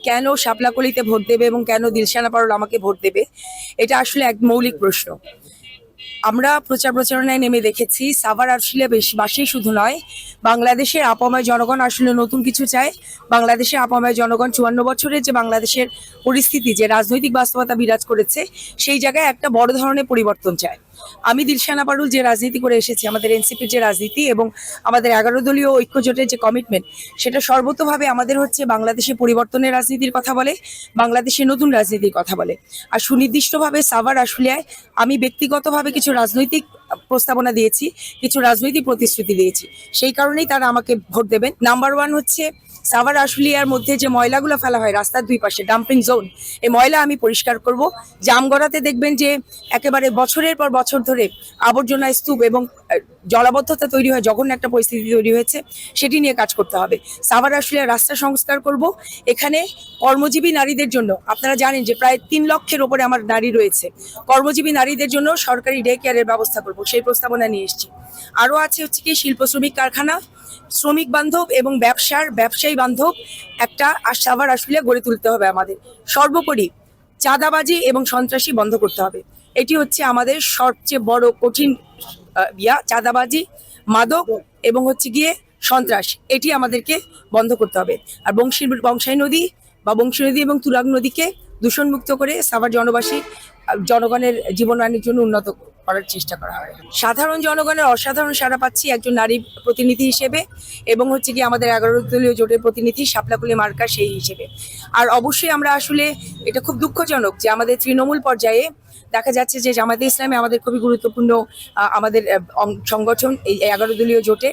কেন শাপলাকলিতে ভোট দেবে এবং কেন দিলশানা পারুল আমাকে ভোট দেবে, এটা আসলে এক মৌলিক প্রশ্ন। আমরা প্রচার প্রচারণায় নেমে দেখেছি সাভার আশুলিয়া বাসী শুধু নয়, বাংলাদেশের আপাময় জনগণ আসলে নতুন কিছু চায়। বাংলাদেশের আপাময় জনগণ 54 বছরের যে বাংলাদেশের পরিস্থিতি, যে রাজনৈতিক বাস্তবতা বিরাজ করেছে, সেই জায়গায় একটা বড় ধরনের পরিবর্তন চায়। আমি দিলশানা পারুল যে রাজনীতি করে এসেছি, আমাদের এনসিপির যে রাজনীতি এবং আমাদের 11 দলীয় ঐক্যজোটের যে কমিটমেন্ট, সেটা সর্বতোভাবে আমাদের হচ্ছে বাংলাদেশে পরিবর্তনের রাজনীতির কথা বলে, বাংলাদেশের নতুন রাজনীতির কথা বলে। আর সুনির্দিষ্টভাবে সাভার আশুলিয়ায় আমি ব্যক্তিগতভাবে কিছু রাজনৈতিক প্রস্তাবনা দিয়েছি, কিছু রাজনৈতিক প্রতিশ্রুতি দিয়েছি। সেই কারণেই তারা আমাকে ভোট দেবেন। নাম্বার 1 হচ্ছে সাভার আশুলিয়ার মধ্যে যে ময়লাগুলো ফেলা হয় রাস্তার দুই পাশে, ডাম্পিং জোন, এই ময়লা আমি পরিষ্কার করব। জামগড়াতে দেখবেন যে একেবারে বছরের পর বছর ধরে আবর্জনা স্তূপ এবং জলাবদ্ধতা তৈরি হয়, জঘন্য একটা পরিস্থিতি তৈরি হয়েছে, সেটি নিয়ে কাজ করতে হবে। সাভার আশুলিয়ার রাস্তা সংস্কার করব। এখানে কর্মজীবী নারীদের জন্য, আপনারা জানেন যে প্রায় 3 লক্ষের ওপরে আমার নারী রয়েছে, কর্মজীবী নারীদের জন্য সরকারি ডে কেয়ারের ব্যবস্থা করব, সেই প্রস্তাবনা নিয়ে এসেছি। আরও আছে হচ্ছে কি শিল্প শ্রমিক কারখানা, শ্রমিক বান্ধব এবং ব্যবসায়ী বান্ধব একটা সাভার আশুলিয়া গড়ে তুলতে হবে আমাদের। সর্বোপরি চাঁদাবাজি এবং সন্ত্রাসী বন্ধ করতে হবে। এটি হচ্ছে আমাদের সবচেয়ে বড় কঠিন চাঁদাবাজি, মাদক এবং হচ্ছে গিয়ে সন্ত্রাস, এটি আমাদেরকে বন্ধ করতে হবে। আর বংশী নদী এবং তুরাগ নদীকে দূষণমুক্ত করে সাভার জনগণের জীবনমানের জন্য উন্নত করার চেষ্টা করা হয়। সাধারণ জনগণের অসাধারণ সাড়া পাচ্ছি একজন নারী প্রতিনিধি হিসেবে এবং হচ্ছে কি আমাদের 11 দলীয় জোটের প্রতিনিধি শাপলাকলি মার্কা সেই হিসেবে। আর অবশ্যই আমরা আসলে, এটা খুব দুঃখজনক যে আমাদের তৃণমূল পর্যায়ে দেখা যাচ্ছে যে জামায়াতে ইসলামে আমাদের খুবই গুরুত্বপূর্ণ আমাদের সংগঠন, এই 11 দলীয় জোটে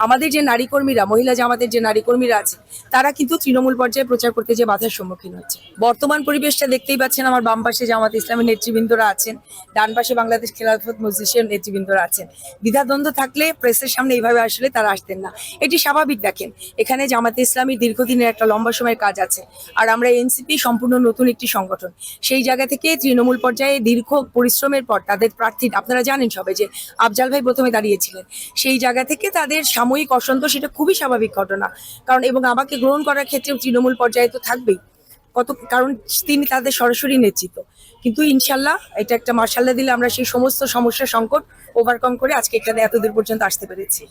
আমাদের যে নারী কর্মীরা, মহিলা জামাতের যে নারী কর্মীরা আছে, তারা কিন্তু তৃণমূল পর্যায়ে প্রচার করতে যে বাধার সম্মুখীন হচ্ছে। বর্তমান পরিবেশটা দেখতেই পাচ্ছেন, আমার বাম পাশে জামায়াতে ইসলামের নেতৃবৃন্দরা আছেন, ডান পাশে বাংলাদেশ খেলাফত মজলিসের নেতৃবৃন্দরা আছেন। দ্বিধাদ্বন্দ্ব থাকলে প্রেসের সামনে এইভাবে আসলে তারা আসতেন না, এটি স্বাভাবিক। দেখেন, এখানে জামায়াতে ইসলামী দীর্ঘদিনের একটা লম্বা সময়ের কাজ আছে, আর আমরা এনসিপি সম্পূর্ণ নতুন একটি সংগঠন। সেই জায়গা থেকে তৃণমূল পর্যায়ে দীর্ঘ পরিশ্রমের পর তাদের প্রার্থী, আপনারা জানেন সবাই যে আফজাল ভাই প্রথমে দাঁড়িয়েছিলেন, সেই জায়গা থেকে তাদের সাময়িক অসন্তোষ, এটা খুবই স্বাভাবিক ঘটনা। কারণ এবং আমাকে গ্রহণ করার ক্ষেত্রেও তৃণমূল পর্যায়ে তো থাকবেই, কারণ তিনি তাদের সরাসরি নেতৃত্ব। কিন্তু ইনশাল্লাহ এটা একটা মার্শাল্লাহ দিলে আমরা সেই সমস্ত সমস্যা সংকট ওভারকাম করে আজকে এখানে এতদূর পর্যন্ত আসতে পেরেছি।